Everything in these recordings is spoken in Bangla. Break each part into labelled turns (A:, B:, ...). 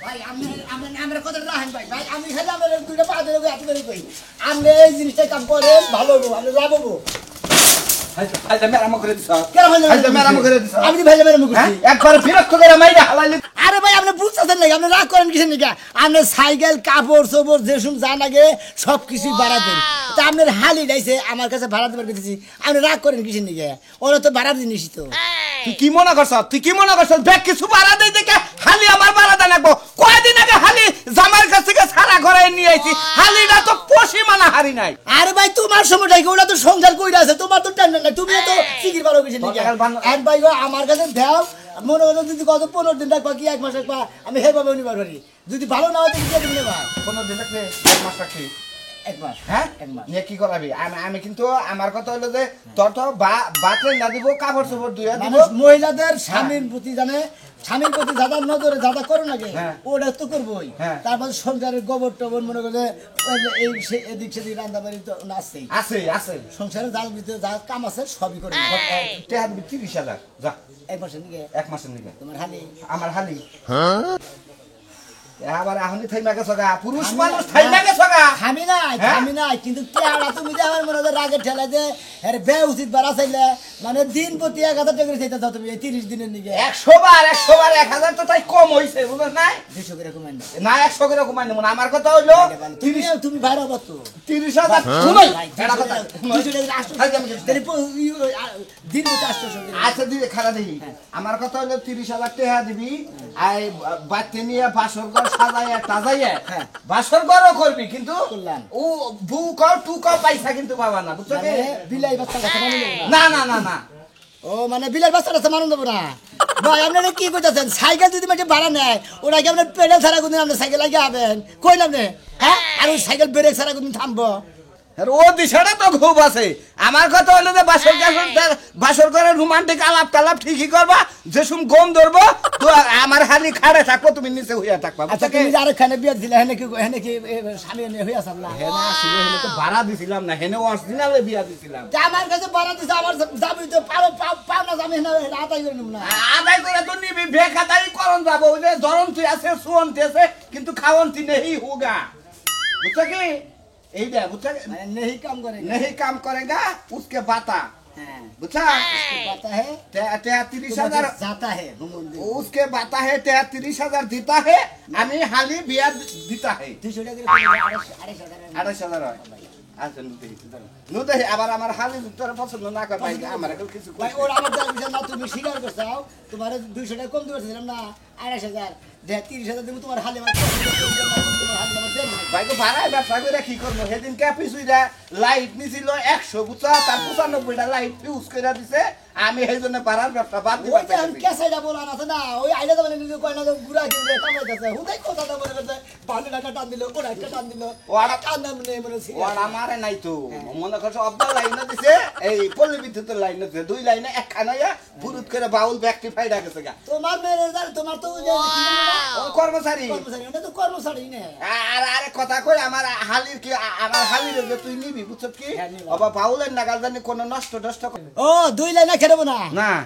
A: ভাই আমরা কত রাখেন ভাই ভাই আমি খালি আমার দুইটা পা ধরে এত করে কই আপনি এই জিনিসটা কাম করেন ভালো হবে আমি লাগাবো
B: হাইটা মেরামত করে দিছ
A: কেন ভাই
B: হাইটা মেরামত করে দিছ
A: আমি ভাই মেরামত করছি
B: একবার বিরক্ত করে মাইরা হালাইলি
A: আরে ভাই আপনি বুঝতেছেন না আপনি রাগ করেন কিসের নিকা আপনি সাইকেল কাপড় চোপড় যেসব যা লাগে সব কিছুই ভাড়া দেন তা আপনার হালি যাইছে আমার কাছে ভাড়া দেবার দিতেছি আপনি রাগ করেন কিসের নিকা ওরা তো ভাড়া জিনিস তো
B: তুই কি মনে করছ ব্যাগ কিছু ভাড়া দেই দেখে হালি আমার ভাড়া দেন লাগবো কয়দিন আগে হালি জামার কাছ থেকে সারা ঘরে নিয়ে আইছি হালিটা তো পশিমানা হারি নাই
A: আরে ভাই তোমার সময়টা কি ওটা তো সংসার কইরা আছে তোমার তো টেনশন নাই তুমি তো সিকির পারো কিসের নিকা এক ভাই আমার কাছে দাও মনে মনে যদি কত 15 দিন রাখবা কি 1 মাস রাখবা আমি হেভাবে নিবার পারি যদি ভালো না হয় তুমি দিয়ে দিলে ভাই
B: 15 দিন রাখলে 1 মাস রাখি
A: 1 মাস
B: হ্যাঁ
A: 1 মাস
B: নিয়ে কি করাবি আমি কিন্তু আমার কথা হলো যে তোর তো বাতলে না দিব কাপড় চোপড় দুইয়া দিব
A: মানুষ মহিলাদের স্বামীর প্রতি জানে স্বামীর প্রতি যারা নজরে যারা করো নাকি ওটা তো করবোই তারপর সংসারের গোবর টোবর মনে করে এই এদিক সেদিক রান্না বাড়ি তো আসছেই
B: আছে
A: সংসারে যার ভিতরে যা কাম আছে সবই করে
B: টেহা দিবি 30,000 যা
A: 1 মাসের নিকে
B: 1 মাসের নিকে
A: তোমার হালি
B: আমার হালি আবার আহনি থাইমা গেছ গা পুরুষ মানুষ থাইমা গেছ গা
A: আমি নাই কিন্তু কেডা তুমি যে আমার মনে হয় রাগে ঠেলা যে আরে বে উচিত বাড়া চাইলে মানে দিন প্রতি 1000 টাকা করে চাইতে দাও তুমি 30 দিনের নিকে
B: 100 বার 1000 তো তাই কম হইছে বুঝছ না
A: 200 করে কমাই
B: না 100 করে কমাই না আমার কথা হইলো
A: 30 তুমি বাইরে হবো তো
B: 30,000 শুনই
A: এডা কথা 200 টাকা 800 দিন প্রতি 800
B: আচ্ছা দিবে খারা দেই আমার কথা হইলো 30,000 টাকা দিবি আই বাতে নিয়ে বাসর ঘর সাজাইয়া টাজাইয়া বাসর ঘরও করবি কিন্তু ও বু কর টু কর পয়সা কিন্তু পাবা না বুঝছো কি
A: বিলাই বাচ্চা কথা
B: না
A: ও মানে বিলাই বাচ্চাটা মানুষ দেবো না ভাই আপনারা কি করতেছেন সাইকেল যদি মাঝে ভাড়া নেয় ওরা কি আপনার পেডেল ছাড়া কোনদিন আপনার সাইকেল লাগিয়ে হবেন কইলাম না হ্যাঁ আর ওই সাইকেল ব্রেক ছাড়া কোনদিন থামবো
B: ও দিশাটা তো খুব আছে আমার কথা হইলো যে বাসর করে রোমান্টিক আলাপ টালাপ ঠিকই করবা যেসুম গম ধরবো তো আমার হালি খাড়ে থাকবো তুমি নিচে হইয়া থাকবা
A: আচ্ছা তুমি আরেকখানে বিয়ে দিলে হেনে কি স্বামী হয়ে আসাম না
B: হেনে আসলে হেনে তো ভাড়া দিছিলাম না হেনে অরিজিনালে বিয়া দিছিলাম
A: আমার কাছে ভাড়া দিছে আমার যাবি তো পাও না আমি আদায় করে নেব না
B: আদায় করে তো নিবি বেখাতাই করন যাবো ওই যে ধরনতি আছে সুয়ন্তি আছে কিন্তু খাওয়ন্তি নেই হোগা বুঝছো কি এইটা বুঝছো
A: नहीं
B: काम करेगा उसके बाता बुझा
A: बाता है
B: 33,000
A: जाता है
B: उसके बाता है 33,000 देता है আমি হালি বিয়া দিতা है 2,500 আচ্ছা নুতে আবার আমার হালি তোর পছন্দ না কর ভাই আমার কিছু
A: ভাই ওর আমার দাবি না তুমি স্বীকার করছাও তোমার 200 টাকা কম দিয়েছিলাম না 2,500 যে 30,000 দেব তোমার হালি আমার
B: ভাই তো ভাড়া ব্যবসা করে কি করবো সেদিন ক্যাপিসুইরা লাইট নিছিল 100 বুঝা তার 95টা লাইট ফিউজ করে দিছে আমি সেই জন্য ভাড়ার ব্যবসা বাদ দিই
A: ওই আমি কেসাইটা বলান আছে না ওই আইলা তো মানে কয় না গুড়া কিনলে কামাইতেছে হুদাই কথাটা বলে করতে ভালো টাকা টান দিল ওরা একটা টান দিল ওরা টান দাম নেই মনে ছিল
B: ওরা মারে নাই তো মনে করছ অব্দা লাইন দিছে এই পল্লী বিদ্যুতের লাইন দিছে দুই লাইনে একখানাইয়া ফুরুত করে বাউল ব্যক্তিফাই রাখেছে গা
A: তোমার ম্যানেজার তোমার তো
B: ও কর্মচারী
A: ওটা তো কর্মচারী না
B: আর আরে কথা কই আমার হালির কি আমার হালির যে তুই নিবি বুঝছ কি বাবা বাউলের নাগাল জানি কোন নষ্ট নষ্ট
A: ও দুই লাইনে খেলবো না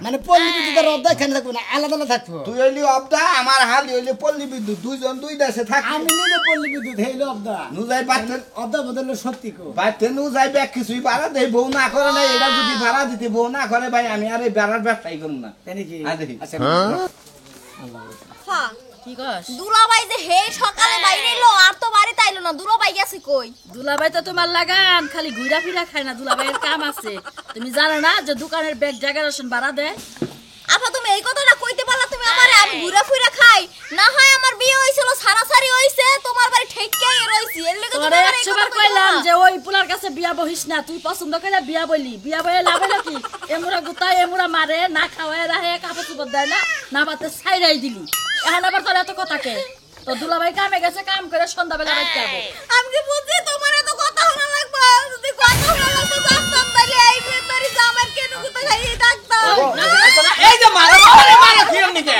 A: মানে পল্লী বিদ্যুতের অবদা খেলে থাকবো না আলাদা আলাদা থাকবো
B: তুই হইলি অবদা আমার হালি হইলি পল্লী বিদ্যুৎ দুইজন দুই দেশে থাকি
A: আমি নিজে পল্লী বিদ্যুৎ হইলো অবদা
B: নু যাই বাতেন
A: অবদা বদলে সত্যি কো
B: বাতেন নু যাই ব্যাগ কিছুই ভাড়া দেই বউ না করে না এটা যদি ভাড়া দিতে বউ না করে ভাই আমি আর এই ভাড়ার ব্যবসাই করব না
A: তাই নাকি
B: আচ্ছা
C: হ্যাঁ কি কস দুলাভাই যে হে সকালে বাইরে এলো আর তো বাড়িতে আইলো না দুলাভাই গেছে কই
D: দুলাভাই তো তোমার লাগান খালি ঘুরা ফিরা খায় না দুলাভাইয়ের কাম আছে তুমি জানো না যে দোকানের ব্যাগ জায়গা রসন ভাড়া দেয়
C: আপা তুমি এই কথাটা কইতে পারলা তুমি আমারে আমি ঘুরা ফিরা খাই না হয় আমার বিয়ে হইছিল সারাসারি হইছে তোমার বাড়ি ঠেককেই রইছি এর লাগি
D: তোরে 100 বার কইলাম যে ওই পুলার কাছে বিয়া বহিস না তুই পছন্দ করে বিয়া বলি বিয়া বয়ে লাভ হলো কি এমুরা গুতা এমুরা মারে না খাওয়ায় রাহে কাপড় চোপড় দেয় না বাতে ছাইরাই দিলি এখন আবার তোর এত কথা কে তো দুলাভাই কামে গেছে কাম করে সন্ধ্যাবেলা বাইতে যাবে
C: আমি কি বুঝছি তোমার এত কথা শোনা লাগবে যদি কথা শোনা লাগতো জানতাম তাহলে এই ভেতরি জামার কেন গুতা খাইয়ে ডাকতাম
B: এই যে মারা কি নিকে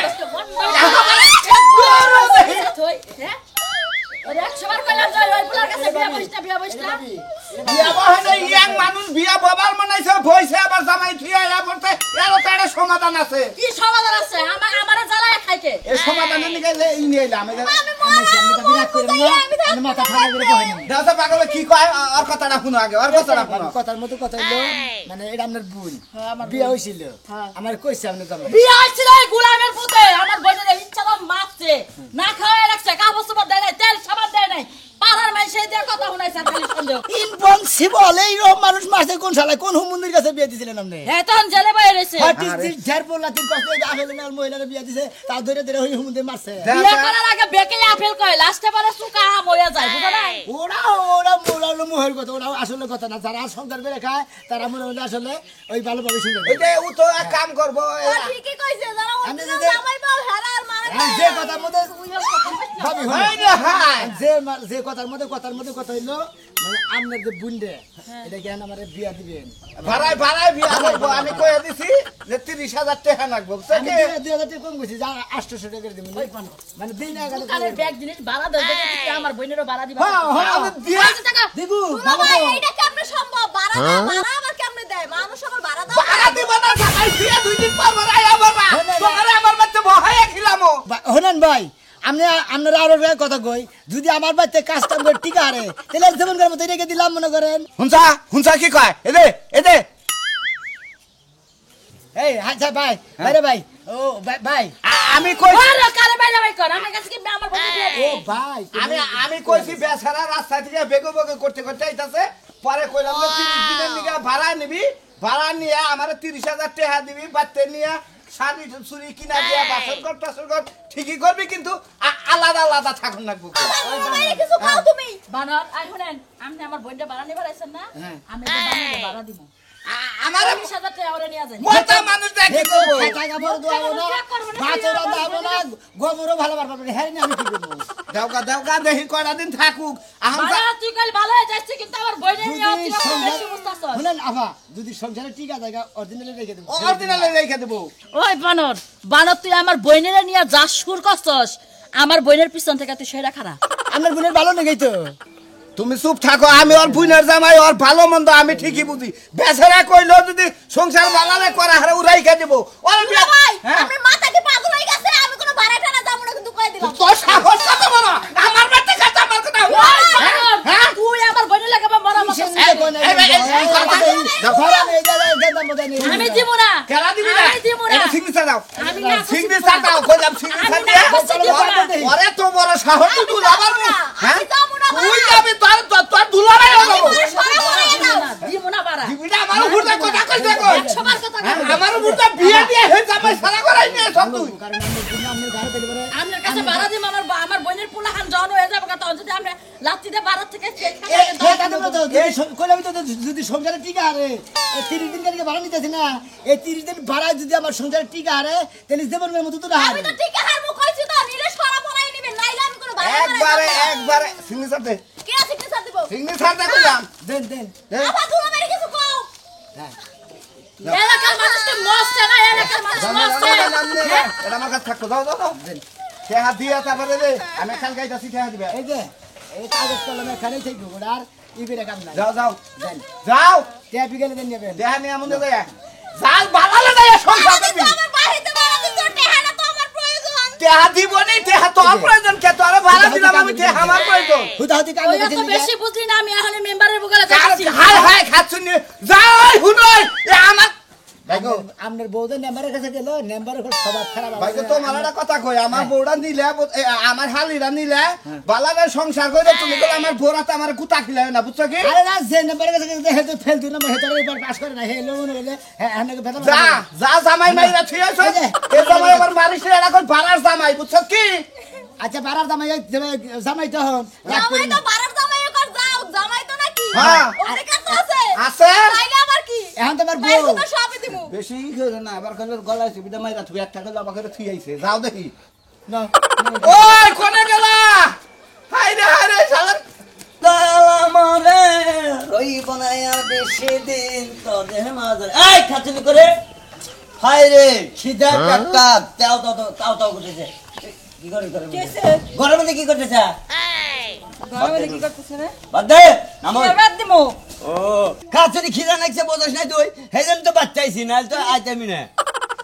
D: ওরে 100 বার কইলাম যে ওই পুলার কাছে বিয়া বহিস না
A: বিয়া
B: হইলে ইয়াং মানুষ বিয়া বাবার মনাইছে ভইছে আবার জামাই থিয়া আয়া বলতে এর তো একটা সমাধান আছে
D: কি সমাধান আছে আমারে জ্বালায় খাইতে
B: এই সমাধানের নিকে এই নিয়ে এলাম
A: আমি মাথা ঠান্ডা করে বহাই না
B: দাদা পাগল কি কয় আর কথাটা শুনো আগে আর কথাটা শুনো
A: কথার মতো কথা হইলো মানে এটা আপনার বোন বিয়া হইছিল আমার কইছে আপনি জামাই
D: বিয়া হইছিল এই গোলামের পুতে আমার বোনের ইচ্ছালাম মাপছে না খাওয়াই রাখছে কাপড় চোপড় দেয় নাই তেল সাবান দেয় নাই পাড়ার মাইসে দিয়ে কথা শুনাইছে খালি সন্দেহ
A: ইনপসিবল এই রকম মানুষ মারছে কোন শালায় কোন হুমুন্দির কাছে বিয়ে দিছিলেন আপনি
D: হ্যাঁ তখন জেলে বাইরে রয়েছে
A: ঝাড় পড়লা তিন কষ্ট আফেল না মহিলারা বিয়ে দিছে তা ধরে ধরে ওই হুমুন্দির মারছে
D: বিয়ে করার আগে বেকে আপেল কয় লাস্টে পরে সুকা মরে যায় বুঝা নাই
A: ওরা ওরা মোলা হলো মোহের কথা ওরা আসলে কথা না যারা সংসার করে খায় তারা মনে হলে আসলে ওই ভালোভাবে শুনে
B: এই যে ও তো এক কাম করবো
C: ঠিকই কইছে যারা
A: আমি
C: অরিজিনাল
A: যদি-
C: জামাই বাও হেরার মানে
A: যে কথার মধ্যে ভাবি হলো।
B: এই রে হাই
A: যে কথার মধ্যে কথা হইলো মানে আপনার যে বুনডে এটা কেন আমার বিয়া দিবেন
B: ভাড়ায় বিয়া করবো আমি কয়ে দিছি যে 30,000 টাকা লাগবে
A: আমি 2000 টাকা কম গেছি যা 800 টাকা করে দিব মানে দিন আগে
D: দোকানের ব্যাগ জিনিস ভাড়া দেবে দেখি আমার বোনেরও ভাড়া দিবা
B: আমি দিয়া
D: টাকা
A: দিবু
C: বাবা এইটা কেমনে সম্ভব ভাড়া আবার কেমনে দেয় মানুষ আবার ভাড়া দাও
B: ভাড়া দিব না জামাই দিয়া 2 দিন পর ভাড়াই আবার তোমারে আমার মধ্যে বহায় খিলামো
A: হনেন ভাই আপনারা আরো কথা কই যদি আমার বাড়িতে কাজ কাম করে টিকা হারে তাহলে যেমন করে মতো রেখে দিলাম মনে করেন
B: হুনসা কি কয় এদে
A: এই আচ্ছা ভাই বাইরে ভাই ও ভাই
B: আমি কই
D: আরে কারে বাইরে বাই কর আমার কাছে কি আমার বোন দিয়ে
A: ও ভাই
B: আমি কইছি বেচারা রাস্তা থেকে বেগে বেগে করতে আইতাছে পরে কইলাম 30 দিনের নিগা ভাড়া নিবি ভাড়া নিয়ে আমারে 30,000 টাকা দিবি বাড়তে নিয়ে শাড়ি চুরি কিনা দিয়া বাসন কর ঠিকই করবি কিন্তু আলাদা থাকুন লাগবো
C: বাইরে কিছু খাও তুমি
D: বানর আই শুনেন আপনি আমার বোনটা ভাড়া নিবার আইছেন না আমি তো বানরে ভাড়া দিব
B: আমার
D: 30,000 টাকা ওরে নিয়ে যান
B: মোটা মানুষ দেখি
A: দেখো টাকা বড় দাও না বাচ্চারা দাও না গোবরও ভালো পারবে না হ্যাঁ না আমি কি করব
B: দেওকা দেখি কয়টা দিন থাকুক
D: বাবা তুই কাল ভালো হয়ে যাচ্ছে কিন্তু আমার বোনে নিয়ে
A: যদি
D: আসছিস
A: সংসার
D: বেশি বুঝতাছস
A: শুনেন আফা যদি সংসারে টিকা জায়গা অরিজিনালি রেখে দেব
B: অরিজিনালে রেখে দেবো
D: ওই বানর তুই আমার বোনেরে নিয়ে যাস সুর করছস আমার বোনের পিছন থেকে তুই সেরা খারা
A: আপনার বোনের ভালো লেগেই তো
B: তুমি চুপ থাকো আমি ওর বুইনের জামাই ওর ভালো মন্দ আমি ঠিকই বুঝি বেচারা কইলো যদি সংসার বানালে করা হারে উড়াই খা দেবো ওর বিয়া-
C: ভাই
B: হ্যাঁ?
C: আমি মাথা কি পাগল হয়ে গেছে আমি কোনো ভাড়া টানা যাব না কিন্তু কই দিলাম
B: তোর সাহস কত বড় আমার বাড়িতে কাটা আমার কথা হ্যাঁ
D: তুই আমার বোনের লাগে মরা মত আমি দিব না
B: কেলা দিবি না
D: আমি দিব না
B: এটা সিগনেচার দাও
D: আমি না
B: সিগনেচার দাও কইলাম সিগনেচার
D: আমি
B: দিয়া
D: না করছি দিব না।
B: ওরে তো বড় সাহস তো তুই আবার হ্যাঁ
C: আমি যাবো না
B: তুই যাবি তোর দুলারে হলো
D: দিব না বাড়া
B: দিবিটা আমার উপরে কথা কইছে কই
D: সবার কথা
B: আমার উপরে বিয়ে দিয়ে হে জামাই সারা করাই নিয়ে সব তুই
D: আপনার কাছে ভাড়া দিব আমার বোনের পোলাহান জন হয়ে যাবে তখন যদি আমরা লাত্তিতে ভাড়া থেকে
A: যদি সংসারে টিকা হারে 30 দিন থেকে ভাড়া নিতেছি না এই 30 দিন ভাড়া যদি আমার সংসারে টিকা হারে তাহলে যেমন মতো তো
C: আমি তো ঠিক হারবো কইছি তো নিলে সরা পড়াই নিবে নাইলে আমি কোনো ভাড়া
B: একবারে সিগনেচার দে
C: কে আছে কি সাথে দিব
B: সিগনেচার দে কইলাম
A: দেন
C: আবার দুলা মেরে কিছু কও
D: এলাকার মানুষকে মস্ত না এলাকার মানুষ মস্ত
B: এটা আমার কাছে থাকতো যাও টেহা দিয়া তারপরে দে আমি কাল গাইতাছি টেহা দিবে
A: এই যে এই কাগজ কলমে এখানেই থেকে আর ইবিরে কাম নাই
B: যাও
A: দেন
B: যাও
A: ট্যাপ গেলে দেন নেবেন
B: দেহা নিয়ে আমন দে যাল বালালে দে সংসার করবি
C: আমার বাড়িতে ভাড়া দিতে টেহানা তো আমার প্রয়োজন
B: টেহা দিব নি টেহা তো প্রয়োজন কে তোরে ভাড়া দিলাম আমি টেহা আমার প্রয়োজন
A: হুদাহুদি কাম
D: ওই তো বেশি বুঝলি না আমি এখন মেম্বারের বুকালে যাচ্ছি
B: হাই খাচ্ছুনি যাও হুনই আমার
A: দেখো আপনার বউদের নাম্বারের কাছে গেল নাম্বারের খুব স্বভাব খারাপ
B: ভাই তো তোমার একটা কথা কই আমার বউটা নিলে আমার হালিরা নিলে বালারে সংসার কইরে তুমি কইলে আমার বউরাতে আমার কুতা খিলায় না বুঝছো কি
A: আরে না যে নাম্বারের কাছে গেছে হেতে ফেল দুই নাম্বার হেতে এবার পাস করে না হেলো মনে হলে হ্যাঁ নাকি বেতন
B: যা জামাই মাইরা থিয়েছ
A: এই যে,
B: এই জামাই আবার মারিছে এখন ভাড়ার জামাই বুঝছো কি
A: আচ্ছা বারার জামাই তো হন
C: জামাই তো বাড়ার জামাই কর যাও জামাই তো নাকি
B: হ্যাঁ।
C: ওরে কাছে আছে
B: আছে
C: তাইলে আবার কি
A: এখন তো আমার
C: বাইরে
A: বউ
C: তো সবই দিমু
B: বেশি কইছো না আবার কইলে গলায় সুবিধা মাইরা তুই একটা কইলে আমাকে থিয়াইছে যাও দেখি
A: না
B: ওই কোনে গেলা হাই রে শালা
E: মরে রইব না আর বেশি দিন তোদের মাঝে এই খাচুনি করে হাই রে খিদা কাকা তাও করতেছে কি করে গরমে কি করতেছে
D: গরমে কি করতেছ রে
E: বাদ দে নামো
D: বাদ দিমু
E: ও খাচ্ছি খিদা লাগছে বোঝাস না তুই হেজন তো বাচ্চাইছি না তো আইতামি না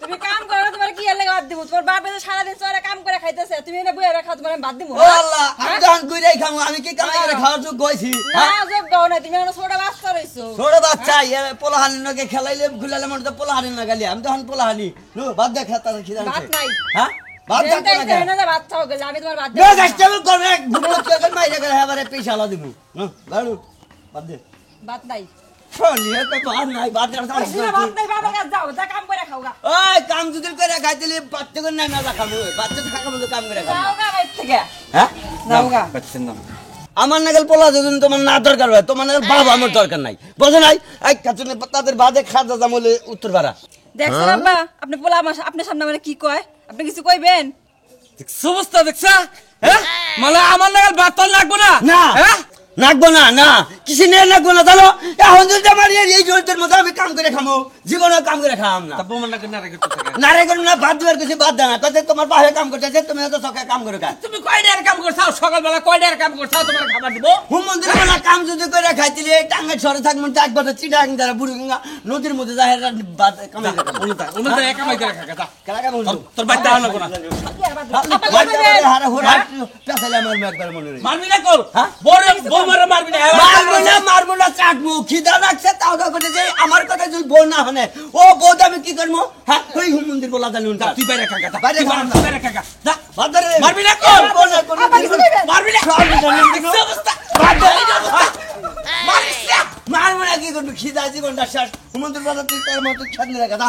D: তুমি কাম করো তোমার কি এর লাগা বাদ দিব তোমার বাপ এসে সারাদিন চরে কাম করে খাইতেছে তুমি এনে বইয়া রাখা তোমার আমি বাদ দিব
E: ও আল্লাহ আমি তো আন কইরাই খামু আমি কি কামাই করে খাওয়ার যোগ কইছি
D: না যোগ দাও না তুমি এনে ছোট বাচ্চা রইছো
E: ছোট বাচ্চা পোলাহানি নকে খেলাইলে গুলালে মনে তো পোলাহানি না গালি আমি তো হান পোলাহানি নো বাদ দে খেতা খিদা
D: বাদ নাই
E: হ্যাঁ বাদ দে
D: দেন তাই না বাচ্চা হবে আমি তোমার বাদ
E: নো
D: দেব
E: গাছটাও করে ঘুমো চকে মাইরে করে এবারে পয়সালা দিমু নো বাড়ু বাদ দে
D: বাদ নাই
E: ফলিয়ে তো বাদ নাই বাদ দে
D: বাদ নাই বাবা কাজ যাও যা কাম করে খাও গা
E: ওই কাম যদি করে খাইতেলি বাচ্চা করে না না খাবো বাচ্চা খাবো তো কাম করে খাবো
D: যাও গা বাইর থেকে
E: হ্যাঁ
D: যাও গা
E: আমার নাগাল পোলা যদি তোমার না দরকার হয় তোমার নাগাল বাবা আমার দরকার নাই বোঝো নাই এই কাচুনে তাদের বাদে খাজা জামলে উত্তর পাড়া
D: দেখছো বাবা আপনি পোলা আমার আপনার সামনে মানে কি কয় আপনি কিছু কইবেন
F: সমস্ত দেখছা হ্যাঁ মানে আমার নাগাল বাতল লাগবো না
E: না
F: হ্যাঁ
E: নাকবো না না কিছু নিয়ে নাকবো না জানো এখন যদি আমার এই জোরদের মতো আমি কাম করে খামো জীবনে কাম করে খাম না
F: তা বোমান লাগে না রেগে থাকে
E: না রে করুন না বাদ দেওয়ার কিছু বাদ দেনা তাতে তোমার বাহে কাম করতেছে তুমি তো সকালে কাম করে খা
F: তুমি কয়টার কাম করছাও সকালবেলা কয়টার কাম করছাও তোমার খাবার দিব
E: হুম মন্দির বলা কাম যদি করে খাইতিলে টাঙ্গাই ছড়ে থাকবেন তো একবার চিটাং যারা বুড়ি গঙ্গা নদীর মধ্যে যায় বাদ কামাই করে
F: উল্টা উল্টা একা মাই করে খাকা
E: কেলা কাম হলো
F: তোর বাচ্চা হলো না
E: হারা হোরা পেছালে আমার একবার মনে নেই
F: মারবি না কল
E: হ্যাঁ?
F: বড় বৌমারে মারবি না
E: মারবো না চাটবো খিদা লাগছে তাও করে যে আমার কথা যদি বউ না হনে ও বউ আমি কি করবো হ্যাঁ ওই হুম মন্দির বলা জানি
F: তুই বাইরে খাকা
E: বাইরে খাওয়া না।
F: বাইরে খাকা যা
E: বাদরে
F: মারবি না কল
E: মারবি না
F: অবস্থা
E: মারিস না মারবো না কি করবি খিদা জীবনটা শেষ হুমন্দির বলা তুই তার মতো ছাড়নি রাখা দা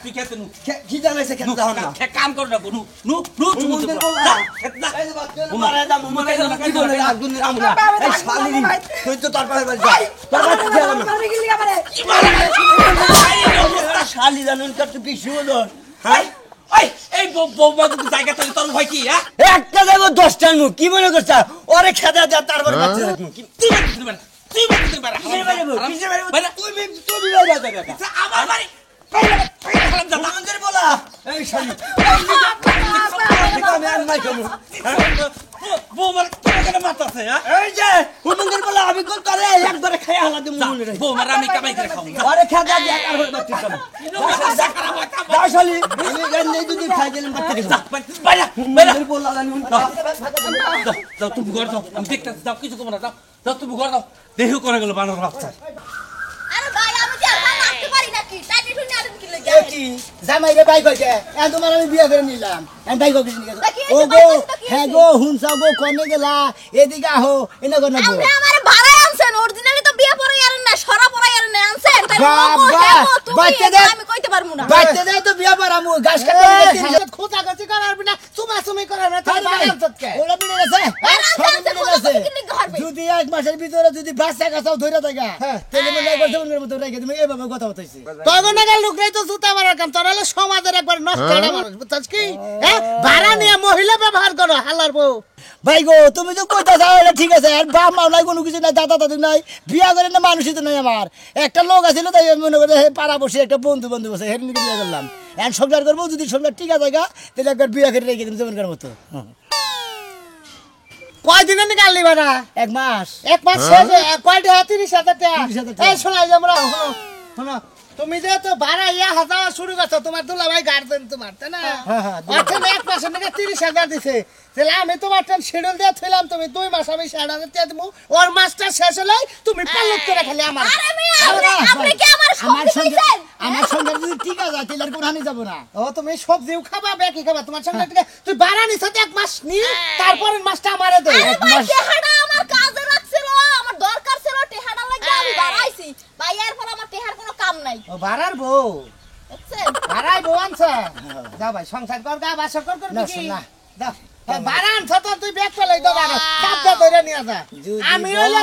F: তুই খেতে নু
E: খিদা লাগছে খেতে হন না
F: কাম কর না নু নু নু
E: হুমন্দির বলা এই যে বাচ্চা মারা দাম মারা দাম কি বলে আগুন আমরা এই শালি তুই তো তার পাশে বাড়ি যা তোর বাড়ি যা না
D: মারি গিলি আমারে
E: শালি জানেন কত পিছু দর
F: হাই ওই এই বৌমা তো জায়গা তো তোর ভয় কি হ্যাঁ
E: একটা দেব 10টার মুখ কি মনে করছ ওরে খেদা দে তারপর বাচ্চা রাখমু কি
F: তুই বাড়ি বাইরে
E: তুমি বাইরে যা কাকা
F: আমার বাড়ি
E: হুমন্দির বলা এই শালি আমি আর নাই কমু
F: বৌমার কেন মারতাছে হ্যাঁ
E: এই যে হুমন্দির বলা আমি কোন করে একবারে খায়া হালা দিমু মনে রে
F: বৌমার আমি কামাই করে খাবো
E: আরে খেদা দে তারপর বাচ্চা খাবো যা শালি আমি গান্নে যদি খাই দিলাম বাচ্চা খাবো
F: বাইরে
E: হুমন্দির বলা জানি
F: যাও তুমি ঘর যাও আমি দেখতে যাও কিছু কমো না যাও যাও তুমি ঘর যাও দেহ করে গেল বানর বাচ্চা
C: আরে ভাই আমি কি আর মারতে পারি নাকি টাইটি শুনে আর কি লাগে
A: কি জামাই রে বাইক হইছে এখন তোমার আমি বিয়ে করে নিলাম আমি বাইক হইছে নিকে
C: তা কি
A: ও
C: হইছে,
A: গো
C: বাইক হইছে তা কি
A: হ্যাঁ
C: হইছে?
A: গো হুনসা গো কোনে গেলা এদিকে আহো এনে কোন গো
C: আপনি আমারে ভাড়ায় আনছেন অরিজিনালি তো বিয়ে পড়াই আর না সরা পড়াই আর না আনছেন তাই
A: বাবা, বাচ্চাদের-
C: আমি কইতে পারমু না
A: বাইতে দেয় তো বিয়ে পড়ামু গাছ কাটতে খোঁজা কাছে করার বিনা চুমাচুমি করার না তাই ওরা বিনে গেছে যদি এক মাসের ভিতরে যদি বাচ্চা কাছাও ধরে থাকা তাহলে মনে একবার জমিনের মতো রেখে তুমি এভাবে কথা বলতেছি
G: তখন নাগাল লোকরাই তো জুতা মারার কাম তোর হলো সমাজের একবার নষ্ট একটা মানুষ বুঝছিস কি হ্যাঁ ভাড়া নিয়ে মহিলা ব্যবহার করো হালার বউ
A: ভাই গো তুমি তো কইতা যাও এটা ঠিক আছে আর বাপ মা নাই কোনো কিছু নাই দাদা দাদু নাই বিয়া করে না মানুষই তো নাই আমার একটা লোক আছিল তাই আমি মনে করে পাড়া বসে একটা বন্ধু বসে হেন নিয়ে বিয়ে করলাম এখন সংসার করবো যদি সংসার ঠিক আছে তাহলে একবার বিয়া করে রেখে দিন জমিনকার মতো
G: কয়দিনে নিকালি ভাড়া
A: এক মাস
G: এক মাস শেষে কয়টা 30,000 টাকা
A: 30,000 টাকা।
G: এই শোনাই আমরা শোনো তুমি যে তো ভাড়া ইয়া হাজার শুরু করছো তোমার দুলা ভাই গার্জেন তোমার তাই না
A: হ্যাঁ, হ্যাঁ,
G: অর্থাৎ এক মাসের নাকি 30,000 দিছে তাহলে আমি তোমার শিডিউল দিয়ে থইলাম তুমি 2 মাস আমি 60,000 টাকা দেবো ওর মাসটা শেষ হলেই তুমি পালক করে খালি আমার
C: আরে মিয়া আপনি কি আমার
A: আমার
C: সঙ্গে
A: সঙ্গে
C: দিছেন
A: আমার সঙ্গে যদি ঠিক আছে তাহলে আর কোনো হানি যাবো না
G: ও তুমি সবজিও খাবা বেকি খাবা তোমার সঙ্গে তুই ভাড়া নিছ এক মাস নি তারপরের মাসটা আমারে দে
C: আরে ভাই টেহাডা আমার কাজে রাখছিল আমার দরকার ছিল টেহাডা লাগি আমি বাড়াইছি ভাই এর ফলে আমার টেহার কোনো কাম নাই
G: ও ভাড়ার বউ
C: বুঝছেন
G: ভাড়াই বউ আনছে যা ভাই সংসার কর গা বাসর কর
A: না,
G: কি
A: না।
G: দাও ভাড়া আনছ তো তুই ব্যাগ পেলাই তো ভাড়া কাপটা ধরে নিয়ে যা আমি হইলে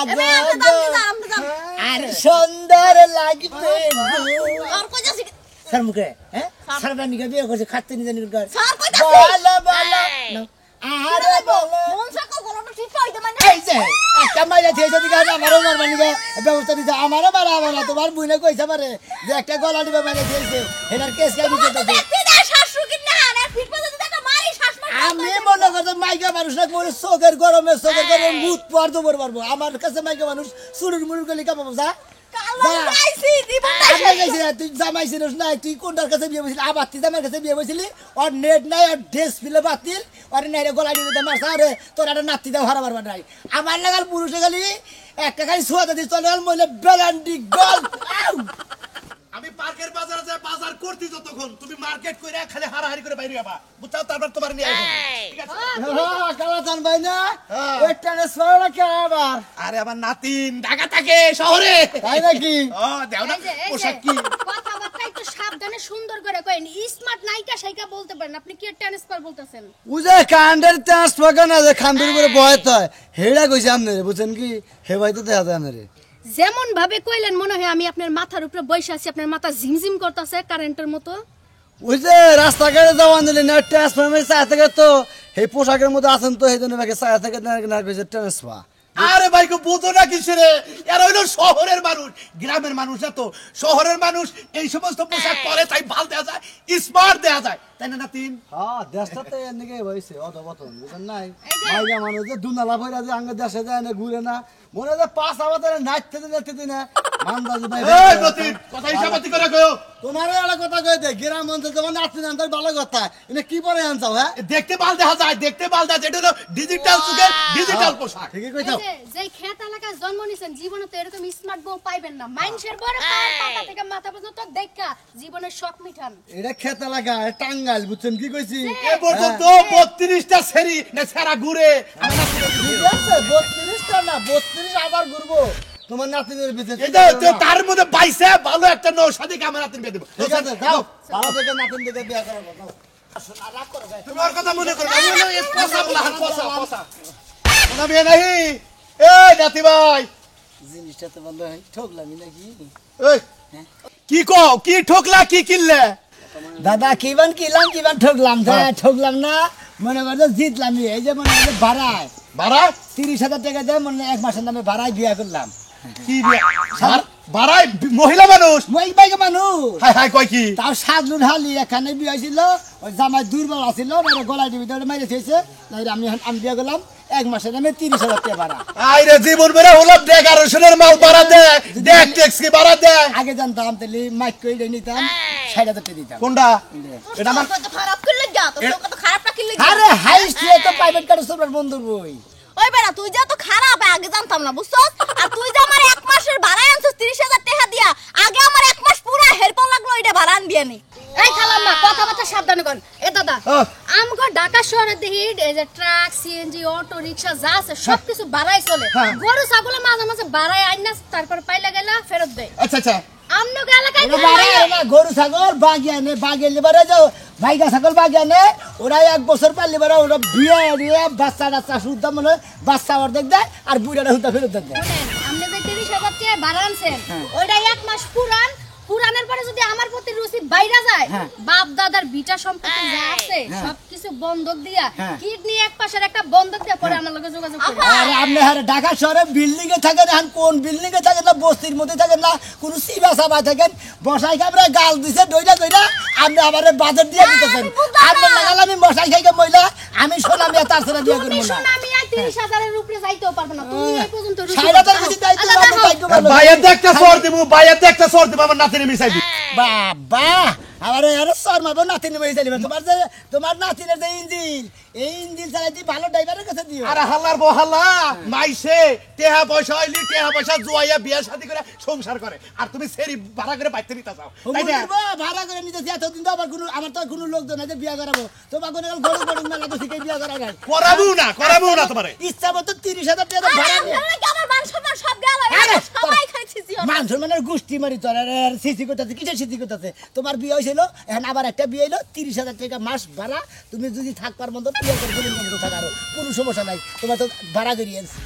C: এবে আমি দাম দিলাম
A: আর সুন্দর লাগবে
C: আর কই যাচ্ছি
A: স্যার মুখে হ্যাঁ সারাটা নিকে বিয়ে করছে খাতে নিজে নিজে কর
C: স্যার কইতাছি
A: বলো বলো আরে বলো
C: মন সাকো গলাটা ঠিক হইতে মানে
A: এই যে একটা মাইলা দিয়েছে দিকে আমারও মারবার নিকে ব্যবস্থা দিতে আমারও মারা আমার না তোমার বুইনে কইছে পারে যে একটা গলা দিবে মানে দিয়েছে এটার কেস কাজ দিতে
C: দেখতে দে শাশু কি না না ফিট পর্যন্ত একটা মারি শাশ মার
A: আমি মনে করতে মাই মাইকা মানুষ না বলে চোখের গরমে মুখ পর দেবো পারবো আমার কাছে মাইকা মানুষ চুরুর মুরুর গলি কামাবো যা তুই জামাই ছিলিস না তুই কোনটার কাছে বিয়ে বসিলি আবার তুই জামার কাছে বিয়ে বসিলি ওর নেট নাই ওর ড্রেস ফিলে বাতিল ওর নাই গলা দিয়ে মারছা রে তোর একটা নাতি দাও হারা মারবার নাই আমার লাগাল পুরুষে গেলি একটা খালি ছোঁয়াতে দিয়ে চলে গেল মহিলা বেলান্ডি গল
H: আমি পার্কের বাজারে যাই বাজার করতে যতক্ষণ তুমি মার্কেট করে খালি হারাহারি করে বাইরে যাবা বুঝছো তারপর তোমার নিয়ে আসবো ঠিক আছে
A: কালাচান ভাই না ওই ট্রান্সফার কে আবার
H: আরে আমার নাতিন ঢাকা থাকে শহরে
A: তাই নাকি
H: ও দেও না পোশাক কি
I: কথাবার্তা একটু সাবধানে সুন্দর করে কইন স্মার্ট নায়িকা সাইকা বলতে পারেন আপনি কি ট্রান্সফার বলতেছেন
A: উজে কান্ডের ট্রান্সফার না যে খান্ডের উপরে বয়ত হয় হেড়া কইছে আপনারে বুঝছেন কি হে ভাই তো দেখা যায় আপনারে
I: যেমন ভাবে কইলেন মনে হয় আমি আপনার মাথার উপরে বসে আছি আপনার মাথা ঝিমঝিম করতেছে কারেন্টের মতো
A: ওই যে রাস্তাঘাটে যাওয়া নিলে না ট্রান্সফার চা থেকে তো এই পোশাকের মধ্যে আছেন তো সেই জন্য চা থেকে না কইছে ট্রান্সফার
H: আরে ভাই কো বুঝো না কিছু রে এরা হইলো শহরের মানুষ গ্রামের মানুষ না তো শহরের মানুষ এই সমস্ত পোশাক পরে তাই ভাল দেয়া যায় স্মার্ট দেয়া যায় তাই না নাতিন
A: হ্যাঁ দেশটা তো এনেকে হইছে অধপতন বুঝেন নাই মাইয়া মানুষ যে দুনালা ভইরা যে আঙ্গে দেশে যায় না ঘুরে না মনে হয় পাঁচ আবাতে নাচতে না মান্দাজি ভাই
H: এই নাতিন কথা হিসাবাতি করে কইও
A: তোমার একটা কথা কই দে গ্রাম অঞ্চল তোমার নাচতে না তার ভালো কথা এনে কি পরে আনছাও হ্যাঁ
H: দেখতে ভাল দেখা যায় দেখতে ভাল দেখা যায় এটা হলো ডিজিটাল যুগের ডিজিটাল পোশাক
A: ঠিকই কইতাও
I: যে খেত এলাকায় জন্ম নিছেন জীবনে তো এরকম স্মার্ট বউ পাইবেন না মানুষের বড় পাতা থেকে মাথা পর্যন্ত দেখা জীবনের শখ মিঠান
A: এটা খেতে লাগা টাঙ্গাইল বুঝছেন কি কইছি
H: এ পর্যন্ত 32টা সেরি না সারা ঘুরে আমার নাতিন
A: ঠিক আছে 32টা না 32 আবার ঘুরবো তোমার নাতিনের বিদেশ
H: এই যে তার মধ্যে বাইসে ভালো একটা নৌসাদি আমার নাতিন বিয়ে দেব
A: ঠিক আছে যাও ভালো থেকে নাতিন থেকে বিয়ে করো যাও
H: তোমার কথা মনে করো আমি হলো এই পোষা বলা পোষা না বিয়ে নাই এই নাতি ভাই
A: জিনিসটা তো ভালো হয় ঠকলামি নাকি
H: এই কি কও কি ঠকলা কি কিনলে
A: দাদা কিবান ঠকলাম ঠকলাম না মনে করো জিতলাম এই যে মনে করো ভাড়ায়
H: ভাড়া
A: 30,000 টাকা দিয়ে মনে এক মাসের নামে ভাড়ায় বিয়ে করলাম
H: কি বিয়ে ভাড়ায় মহিলা মানুষ
A: ওই বাইকে মানুষ
H: হাই হাই কয় কি
A: তার সাদলুন হালি এখানে বিয়ে হয়েছিল ওই জামাই দুর্বল আছিল গলায় টিভি মাইরে থেয়েছে আমি বিয়ে করলাম এক মাসের নামে 30,000 টাকা ভাড়া
H: আইরে জীবন বেড়ে হলো ডেকারেশনের মাল ভাড়া দে দেখ ট্যাক্স কি ভাড়া দে
A: আগে জানতাম তাহলে মাইক করে নিতাম 60,000 টাকা দিতাম
H: কোনটা এটা আমার
C: কত খারাপ করলে যা তো কত খারাপ রাখলে
A: আরে হাইস্ট তো প্রাইভেট কার সবার বন্ধুর বই
C: ওই বেটা তুই যা তো খারাপ আগে জানতাম না বুঝছস আর তুই যে আমার এক মাসের ভাড়া আনছস 30,000 টাকা দিয়া আগে আমার এক মাস পুরো হেরপন লাগলো এটা ভাড়া আনবি আমি
I: এই খালাম্মা কথাবার্তা সাবধানে কর এ দাদা আমগো ঢাকা শহরে দেখি এই যে ট্রাক সিএনজি অটো রিকশা যা আছে সবকিছু বাড়াই চলে গরু ছাগল মাঝে মাঝে বাড়াই আইনা তারপর পাইলা গেলা ফেরত দেয়
H: আচ্ছা আচ্ছা
I: আমনগো এলাকায়
A: গরু ছাগল বাগিয়ে লিবারে যাও ভাইগা ছাগল বাগিয়ে ওরা 1 বছর পারলে বারে ওরা বিয়ে বাচ্চা শুদ্ধ মনে বাচ্চা অর্ধেক দেয় আর বুড়াটা হুদা ফেরত দেয়
I: আপনি যে 30,000 টাকা ভাড়া আনছেন ওইটা এক মাস পুরানের পরে যদি আমার প্রতি রুচি বাইরা যায় বাপ দাদার ভিটা সম্পত্তি যা আছে সবকিছু বন্ধক দিয়া কিডনি এক পাশের একটা বন্ধক দিয়া পরে আমার লগে যোগাযোগ করে
A: আরে আপনি হারে ঢাকা শহরে বিল্ডিং এ থাকেন এখন কোন বিল্ডিং এ থাকেন না বস্তির মধ্যে থাকেন না কোন সিবা সাবা থাকেন বসাই খাবরা গাল দিছে দইরা আপনি আমারে বাজার দিয়ে দিতেছেন আপনি লাগাল আমি বসাই খাইকে মইলা আমি সোনামিয়া তার সাথে বিয়ে করব না
I: আমি 30,000 এর উপরে যাইতেও পারবো না তুমি এই পর্যন্ত রুচি
A: সাইরাতার কিছু দায়িত্ব আপনি দায়িত্ব ভালো
H: বাইরে দেখতে সর দিব আমার নাতিনে মিশাই দি
A: বাবা আরে আরে সর মারবো নাতিনে মেয়ে চাইবে তোমার নাতিনের যে ইঞ্জিন এই ইঞ্জিন চালাইতে ভালো ড্রাইভারের কাছে দিও
H: আরে হাল্লার বহাল্লা মাইসে টেহা পয়সা হইলি টেহা পয়সা জুয়াইয়া বিয়া শাদী করে সংসার করে আর তুমি সেরি ভাড়া করে বাইতে নিতে চাও তাই না
A: ভাড়া করে নিতে এতদিন তো আবার আমার তো কোনো লোকজন আছে বিয়া করাবো তোমার কোনো গরু গরু মেলা তো শিখে বিয়া করা যায়
H: করাবো না তোমারে
A: ইচ্ছা মতো 30,000 টাকা ভাড়া নিয়ে
C: আমার মান সম্মান সব গেল সবাই খালি ছিছি
A: মান সম্মানের গোষ্ঠী মারি তোর সিসি করতেছে কিসের সিসি করতেছে তোমার বিয়ে হয়েছিল এখন আবার একটা বিয়ে হইলো 30,000 টাকা মাস ভাড়া তুমি যদি থাকবার মতো বিয়ে করে থাকার কোনো সমস্যা নাই তোমার তো ভাড়া করিয়েছি